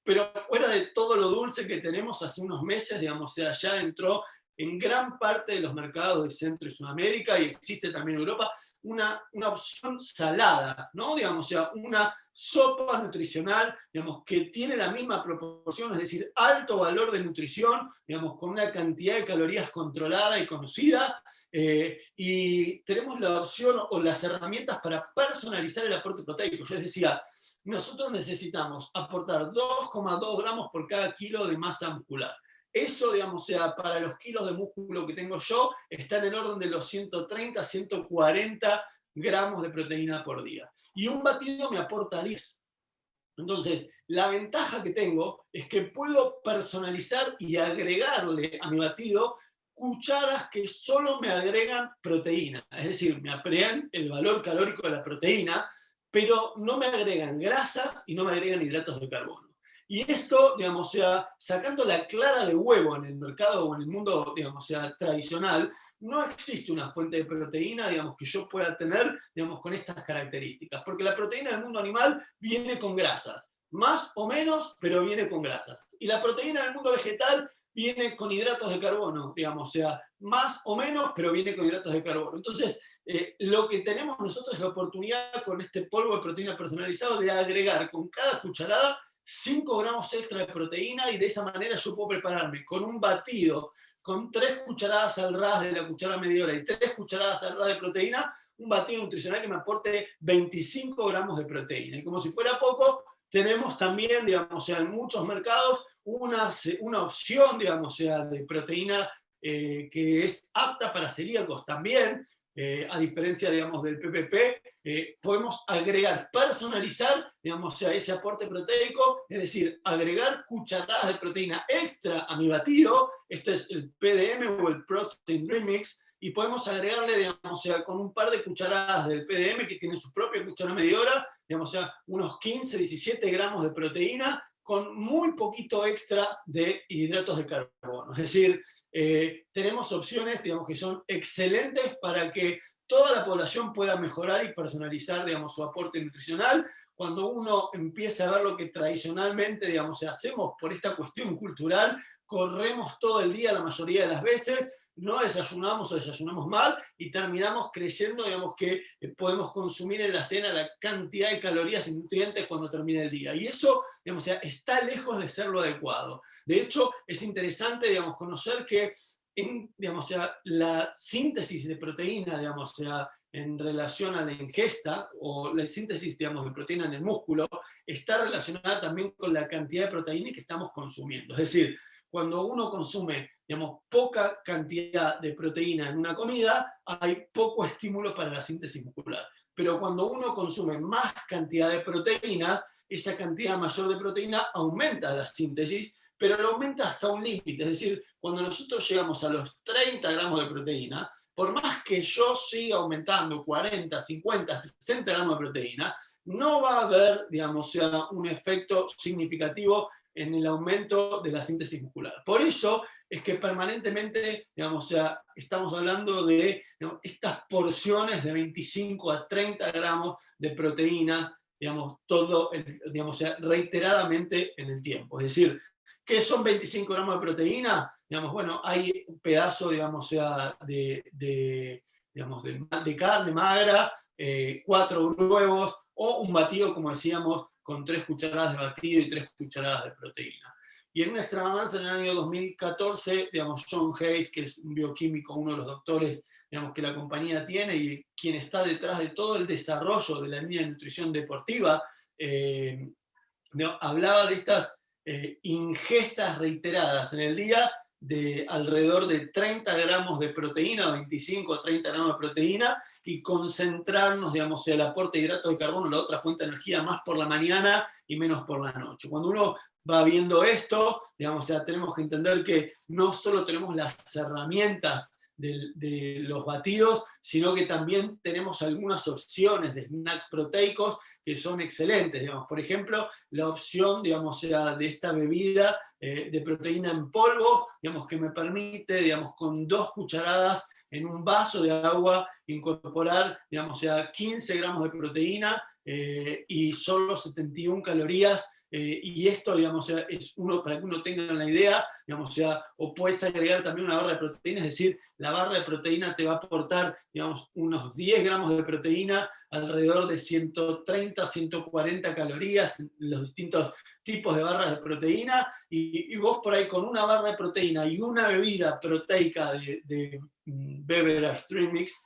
pero fuera de todo lo dulce que tenemos hace unos meses, digamos, o sea, ya entró en gran parte de los mercados de Centro y Sudamérica, y existe también en Europa, una opción salada, ¿no? Digamos, o sea, una sopa nutricional, digamos, que tiene la misma proporción, es decir, alto valor de nutrición, digamos, con una cantidad de calorías controlada y conocida, y tenemos la opción o las herramientas para personalizar el aporte proteico. Yo les decía, nosotros necesitamos aportar 2,2 gramos por cada kilo de masa muscular. Eso, digamos, o sea, para los kilos de músculo que tengo yo, está en el orden de los 130, 140 gramos de proteína por día. Y un batido me aporta 10. Entonces, la ventaja que tengo es que puedo personalizar y agregarle a mi batido cucharas que solo me agregan proteína. Es decir, me agregan el valor calórico de la proteína, pero no me agregan grasas y no me agregan hidratos de carbono. Y esto, digamos, o sea, sacando la clara de huevo en el mercado o en el mundo, digamos, o sea, tradicional, no existe una fuente de proteína, digamos, que yo pueda tener, digamos, con estas características. Porque la proteína del mundo animal viene con grasas, más o menos, pero viene con grasas. Y la proteína del mundo vegetal viene con hidratos de carbono, digamos, o sea, más o menos, pero viene con hidratos de carbono. Entonces, lo que tenemos nosotros es la oportunidad con este polvo de proteína personalizado de agregar con cada cucharada 5 gramos extra de proteína, y de esa manera yo puedo prepararme con un batido, con 3 cucharadas al ras de la cuchara medidora y 3 cucharadas al ras de proteína, un batido nutricional que me aporte 25 gramos de proteína. Y como si fuera poco, tenemos también, digamos, o sea, en muchos mercados una opción, digamos, o sea, de proteína que es apta para celíacos también. a diferencia, digamos, del PPP, podemos agregar, personalizar, digamos, a ese aporte proteico, es decir, agregar cucharadas de proteína extra a mi batido. Este es el PDM o el Protein Remix, y podemos agregarle, digamos, con un par de cucharadas del PDM, que tiene su propia cuchara medidora, digamos, unos 15, 17 gramos de proteína, con muy poquito extra de hidratos de carbono. Es decir, tenemos opciones, digamos, que son excelentes para que toda la población pueda mejorar y personalizar, digamos, su aporte nutricional. Cuando uno empieza a ver lo que tradicionalmente, digamos, hacemos por esta cuestión cultural, corremos todo el día la mayoría de las veces, no desayunamos o desayunamos mal y terminamos creyendo, digamos, que podemos consumir en la cena la cantidad de calorías y nutrientes cuando termine el día. Y eso, digamos, está lejos de ser lo adecuado. De hecho, es interesante, digamos, conocer que digamos, la síntesis de proteína, digamos, en relación a la ingesta o la síntesis, digamos, de proteína en el músculo, está relacionada también con la cantidad de proteína que estamos consumiendo. Es decir, cuando uno consume, digamos, poca cantidad de proteína en una comida, hay poco estímulo para la síntesis muscular. Pero cuando uno consume más cantidad de proteínas, esa cantidad mayor de proteína aumenta la síntesis, pero lo aumenta hasta un límite. Es decir, cuando nosotros llegamos a los 30 gramos de proteína, por más que yo siga aumentando 40, 50, 60 gramos de proteína, no va a haber, digamos, un efecto significativo en el aumento de la síntesis muscular. Por eso es que permanentemente, digamos, estamos hablando de, digamos, estas porciones de 25 a 30 gramos de proteína, digamos, todo, digamos, reiteradamente en el tiempo. Es decir, ¿qué son 25 gramos de proteína? Digamos, bueno, hay un pedazo, digamos, de carne magra, 4 huevos, o un batido, como decíamos, con 3 cucharadas de batido y 3 cucharadas de proteína. Y en una extravaganza en el año 2014, digamos, John Hayes, que es un bioquímico, uno de los doctores, digamos, que la compañía tiene y quien está detrás de todo el desarrollo de la línea de nutrición deportiva, hablaba de estas ingestas reiteradas en el día de alrededor de 30 gramos de proteína, 25 a 30 gramos de proteína, y concentrarnos, digamos, el aporte de hidratos de carbono, la otra fuente de energía, más por la mañana y menos por la noche. Cuando uno va viendo esto, digamos, tenemos que entender que no solo tenemos las herramientas de los batidos, sino que también tenemos algunas opciones de snack proteicos que son excelentes. Digamos, por ejemplo, la opción, digamos, de esta bebida de proteína en polvo, digamos, que me permite, digamos, con 2 cucharadas en un vaso de agua incorporar, digamos, 15 gramos de proteína y solo 71 calorías. Y esto, digamos, es para que uno tenga la idea, digamos, o puedes agregar también una barra de proteína, es decir, la barra de proteína te va a aportar, digamos, unos 10 gramos de proteína, alrededor de 130, 140 calorías, los distintos tipos de barras de proteína, y vos por ahí con una barra de proteína y una bebida proteica de Beverage Dream Mix,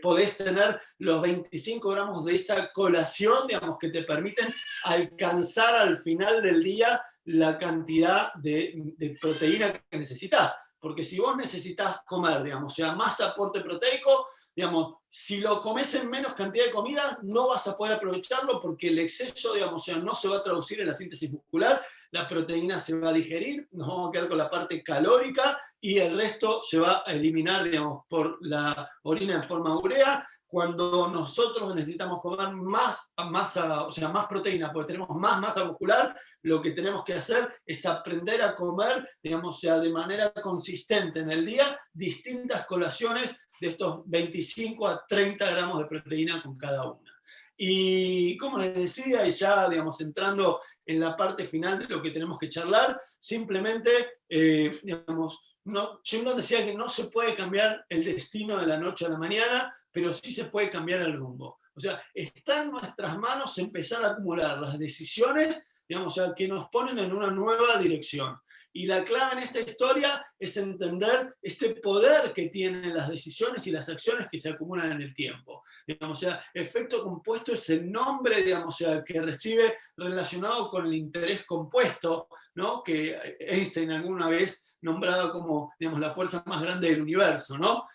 podés tener los 25 gramos de esa colación, digamos, que te permiten alcanzar al final del día la cantidad de proteína que necesitas. Porque si vos necesitas comer, digamos, más aporte proteico, digamos, si lo comes en menos cantidad de comida, no vas a poder aprovecharlo porque el exceso, digamos, no se va a traducir en la síntesis muscular, la proteína se va a digerir, nos vamos a quedar con la parte calórica y el resto se va a eliminar, digamos, por la orina en forma urea. Cuando nosotros necesitamos comer más masa, más proteína, porque tenemos más masa muscular, lo que tenemos que hacer es aprender a comer, digamos, de manera consistente en el día, distintas colaciones de estos 25 a 30 gramos de proteína con cada una. Y como les decía, y ya, digamos, entrando en la parte final de lo que tenemos que charlar, simplemente, digamos, Jim Rohn decía que no se puede cambiar el destino de la noche a la mañana, pero sí se puede cambiar el rumbo. O sea, está en nuestras manos empezar a acumular las decisiones, digamos, que nos ponen en una nueva dirección. Y la clave en esta historia es entender este poder que tienen las decisiones y las acciones que se acumulan en el tiempo. Digamos, efecto compuesto es el nombre, digamos, que recibe relacionado con el interés compuesto, ¿no? Que Einstein alguna vez nombrado como, digamos, la fuerza más grande del universo, ¿no?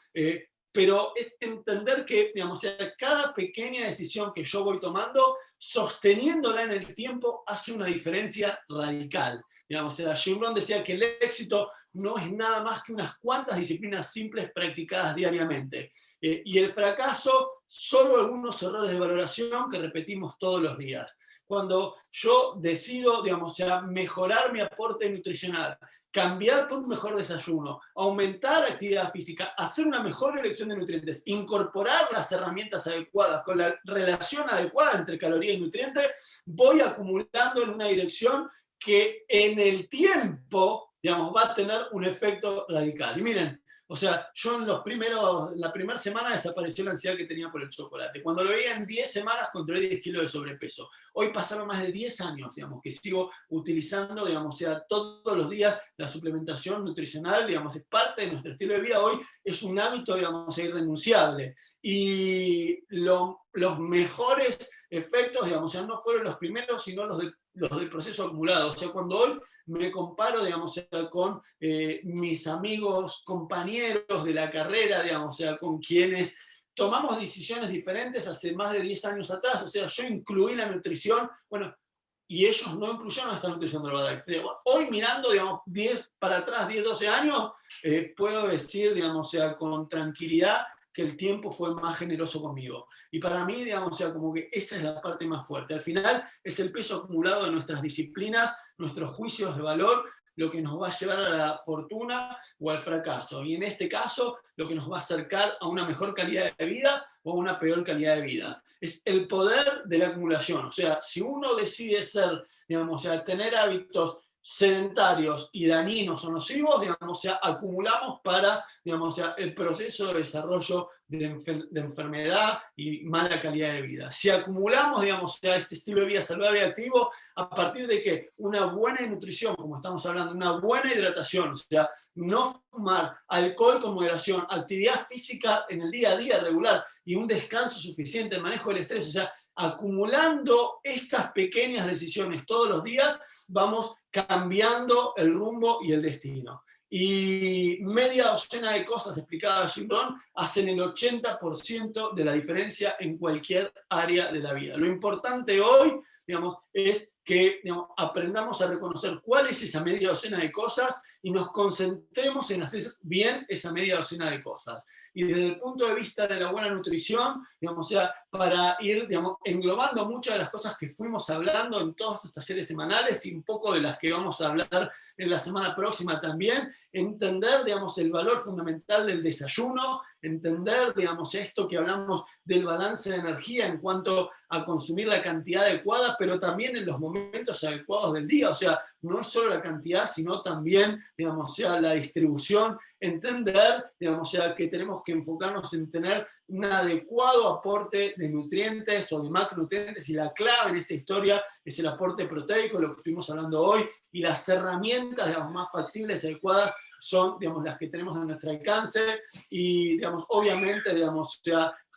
pero es entender que, digamos, cada pequeña decisión que yo voy tomando, sosteniéndola en el tiempo, hace una diferencia radical. Digamos, Jim Rohn decía que el éxito no es nada más que unas cuantas disciplinas simples practicadas diariamente. Y el fracaso, solo algunos errores de valoración que repetimos todos los días. Cuando yo decido, digamos, mejorar mi aporte nutricional, cambiar por un mejor desayuno, aumentar actividad física, hacer una mejor elección de nutrientes, incorporar las herramientas adecuadas con la relación adecuada entre caloría y nutriente, voy acumulando en una dirección que en el tiempo, digamos, va a tener un efecto radical. Y miren, o sea, yo en la primera semana desapareció la ansiedad que tenía por el chocolate. Cuando lo veía en 10 semanas controlé 10 kilos de sobrepeso. Hoy pasaron más de 10 años, digamos, que sigo utilizando, digamos, todos los días la suplementación nutricional, digamos, es parte de nuestro estilo de vida. Hoy es un hábito, digamos, irrenunciable. Y los mejores efectos, digamos, no fueron los primeros, sino los del proceso acumulado. O sea, cuando hoy me comparo, digamos, con mis amigos, compañeros de la carrera, digamos, con quienes tomamos decisiones diferentes hace más de 10 años atrás. O sea, yo incluí la nutrición, bueno, y ellos no incluyeron esta nutrición de Herbalife. Hoy mirando, digamos, 10 para atrás, 10, 12 años, puedo decir, digamos, con tranquilidad, que el tiempo fue más generoso conmigo. Y para mí, digamos, como que esa es la parte más fuerte. Al final es el peso acumulado de nuestras disciplinas, nuestros juicios de valor, lo que nos va a llevar a la fortuna o al fracaso. Y en este caso, lo que nos va a acercar a una mejor calidad de vida o a una peor calidad de vida. Es el poder de la acumulación. O sea, si uno decide ser, digamos, tener hábitos sedentarios y dañinos o nocivos, digamos, acumulamos para, digamos, el proceso de desarrollo de enfermedad y mala calidad de vida. Si acumulamos, digamos, este estilo de vida saludable y activo, ¿a partir de qué? Una buena nutrición, como estamos hablando, una buena hidratación, o sea, no fumar, alcohol con moderación, actividad física en el día a día regular y un descanso suficiente, el manejo del estrés, o sea, acumulando estas pequeñas decisiones todos los días, vamos cambiando el rumbo y el destino. Y media docena de cosas, explicaba Jim Rohn, hacen el 80% de la diferencia en cualquier área de la vida. Lo importante hoy, digamos, es que, digamos, aprendamos a reconocer cuál es esa media docena de cosas y nos concentremos en hacer bien esa media docena de cosas. Y desde el punto de vista de la buena nutrición, digamos, para ir, digamos, englobando muchas de las cosas que fuimos hablando en todas estas series semanales y un poco de las que vamos a hablar en la semana próxima también, entender, digamos, el valor fundamental del desayuno, entender, digamos, esto que hablamos del balance de energía en cuanto a consumir la cantidad adecuada, pero también en los momentos adecuados del día. O sea, no es solo la cantidad, sino también, digamos, la distribución. Entender, digamos, que tenemos que enfocarnos en tener un adecuado aporte de nutrientes o de macronutrientes, y la clave en esta historia es el aporte proteico, lo que estuvimos hablando hoy, y las herramientas, digamos, más factibles y adecuadas son, digamos, las que tenemos a nuestro alcance, y, digamos, obviamente, digamos,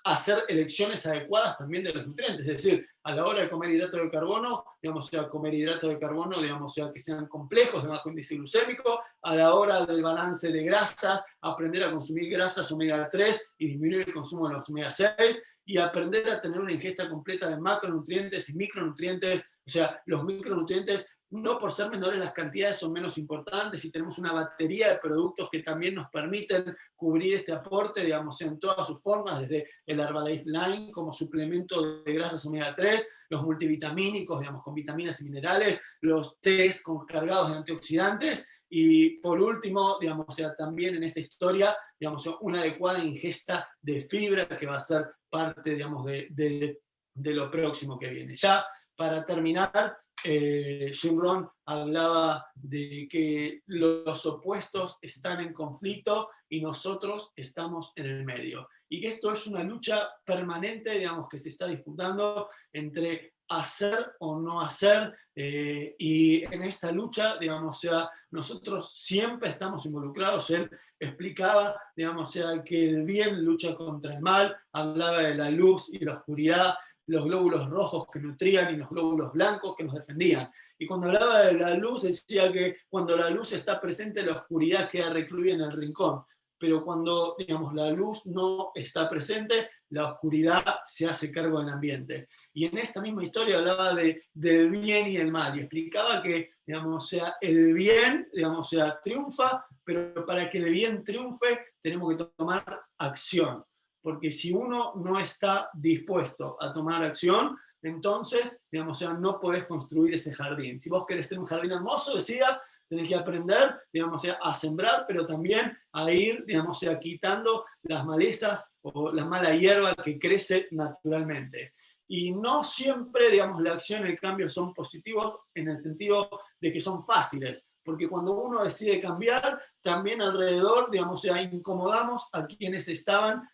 hacer elecciones adecuadas también de los nutrientes, es decir, a la hora de comer hidratos de carbono, digamos, comer hidratos de carbono, digamos, que sean complejos, de bajo índice glucémico, a la hora del balance de grasas, aprender a consumir grasas omega 3 y disminuir el consumo de los omega 6, y aprender a tener una ingesta completa de macronutrientes y micronutrientes. O sea, los micronutrientes, no por ser menores las cantidades, son menos importantes, y tenemos una batería de productos que también nos permiten cubrir este aporte, digamos, en todas sus formas, desde el Herbalife Line como suplemento de grasas omega 3, los multivitamínicos, digamos, con vitaminas y minerales, los tés cargados de antioxidantes, y por último, digamos, también en esta historia, digamos, una adecuada ingesta de fibra que va a ser parte, digamos, de lo próximo que viene. Ya para terminar, Jim Rohn hablaba de que los opuestos están en conflicto y nosotros estamos en el medio. Y que esto es una lucha permanente, digamos, que se está disputando entre hacer o no hacer, y en esta lucha, digamos, nosotros siempre estamos involucrados. Él explicaba, digamos, que el bien lucha contra el mal, hablaba de la luz y la oscuridad, los glóbulos rojos que nutrían y los glóbulos blancos que nos defendían. Y cuando hablaba de la luz, decía que cuando la luz está presente, la oscuridad queda recluida en el rincón. pero cuando, digamos, la luz no está presente, la oscuridad se hace cargo del ambiente. Y en esta misma historia hablaba del bien y del mal, y explicaba que, digamos, o sea, el bien, digamos, o sea, triunfa, pero para que el bien triunfe tenemos que tomar acción. Porque si uno no está dispuesto a tomar acción, entonces, digamos, o sea, no podés construir ese jardín. Si vos querés tener un jardín hermoso, decía, tenés que aprender, digamos, a sembrar, pero también a ir, digamos, quitando las malezas o la mala hierba que crece naturalmente. Y no siempre, digamos, la acción y el cambio son positivos en el sentido de que son fáciles, porque cuando uno decide cambiar, también alrededor, digamos, incomodamos a quienes estaban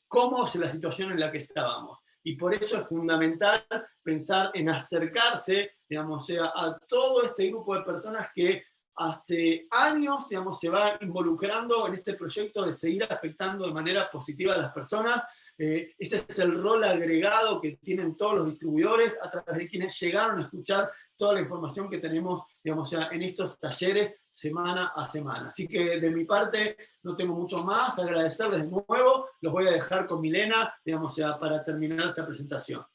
cómodos en la situación en la que estábamos. Y por eso es fundamental pensar en acercarse, digamos, a todo este grupo de personas que hace años, digamos, se va involucrando en este proyecto de seguir afectando de manera positiva a las personas. Ese es el rol agregado que tienen todos los distribuidores a través de quienes llegaron a escuchar toda la información que tenemos, digamos, en estos talleres semana a semana. Así que de mi parte no tengo mucho más, agradecerles de nuevo, los voy a dejar con Milena, digamos, para terminar esta presentación.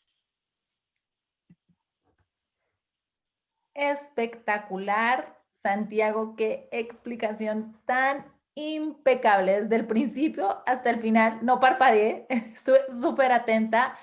Espectacular, Santiago, qué explicación tan impecable desde el principio hasta el final. No parpadeé, estuve súper atenta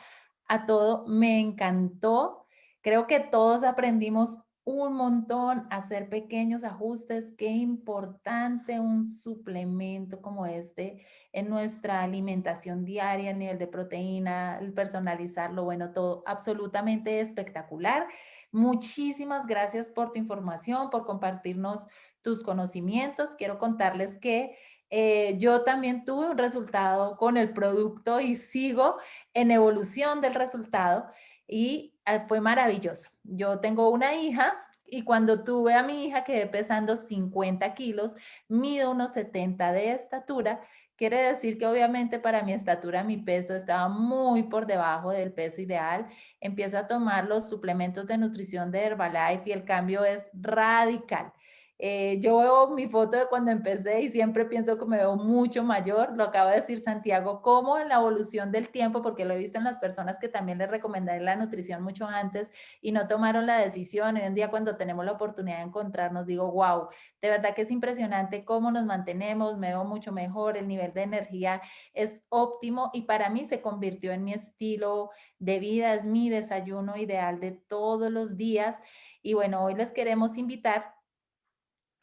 a todo, me encantó. Creo que todos aprendimos un montón a hacer pequeños ajustes. Qué importante un suplemento como este en nuestra alimentación diaria, a nivel de proteína, el personalizarlo, bueno, todo absolutamente espectacular. Muchísimas gracias por tu información, por compartirnos tus conocimientos. Quiero contarles que yo también tuve un resultado con el producto y sigo en evolución del resultado y fue maravilloso. Yo tengo una hija y cuando tuve a mi hija quedé pesando 50 kilos, mido unos 70 de estatura. Quiere decir que obviamente para mi estatura mi peso estaba muy por debajo del peso ideal. Empiezo a tomar los suplementos de nutrición de Herbalife y el cambio es radical. Yo veo mi foto de cuando empecé y siempre pienso que me veo mucho mayor. Lo acaba de decir Santiago, como en la evolución del tiempo, porque lo he visto en las personas que también les recomendé la nutrición mucho antes y no tomaron la decisión. Hoy en día cuando tenemos la oportunidad de encontrarnos, digo, wow, de verdad que es impresionante cómo nos mantenemos, me veo mucho mejor, el nivel de energía es óptimo y para mí se convirtió en mi estilo de vida, es mi desayuno ideal de todos los días. Y bueno, hoy les queremos invitar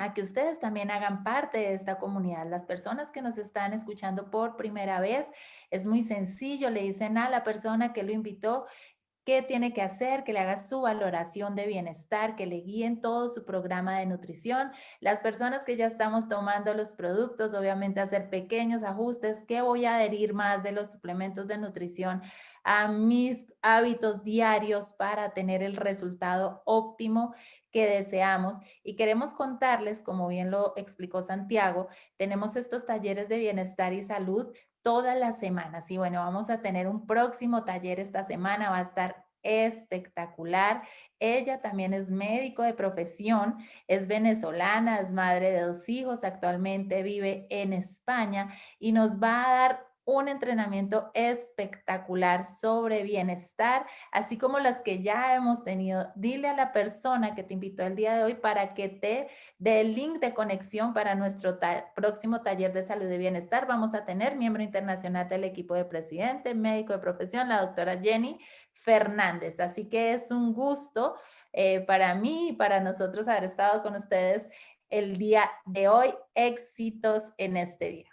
a que ustedes también hagan parte de esta comunidad. Las personas que nos están escuchando por primera vez, es muy sencillo, le dicen a la persona que lo invitó qué tiene que hacer, que le haga su valoración de bienestar, que le guíen todo su programa de nutrición. Las personas que ya estamos tomando los productos, obviamente hacer pequeños ajustes, qué voy a adherir más de los suplementos de nutrición a mis hábitos diarios para tener el resultado óptimo que deseamos. Y queremos contarles, como bien lo explicó Santiago, tenemos estos talleres de bienestar y salud todas las semanas. Y bueno, vamos a tener un próximo taller esta semana, va a estar espectacular. Ella también es médico de profesión, es venezolana, es madre de 2 hijos, actualmente vive en España y nos va a dar un entrenamiento espectacular sobre bienestar, así como las que ya hemos tenido. Dile a la persona que te invitó el día de hoy para que te dé el link de conexión para nuestro próximo taller de salud y bienestar. Vamos a tener miembro internacional del equipo de presidente, médico de profesión, la doctora Jenny Fernández. Así que es un gusto para mí y para nosotros haber estado con ustedes el día de hoy. Éxitos en este día.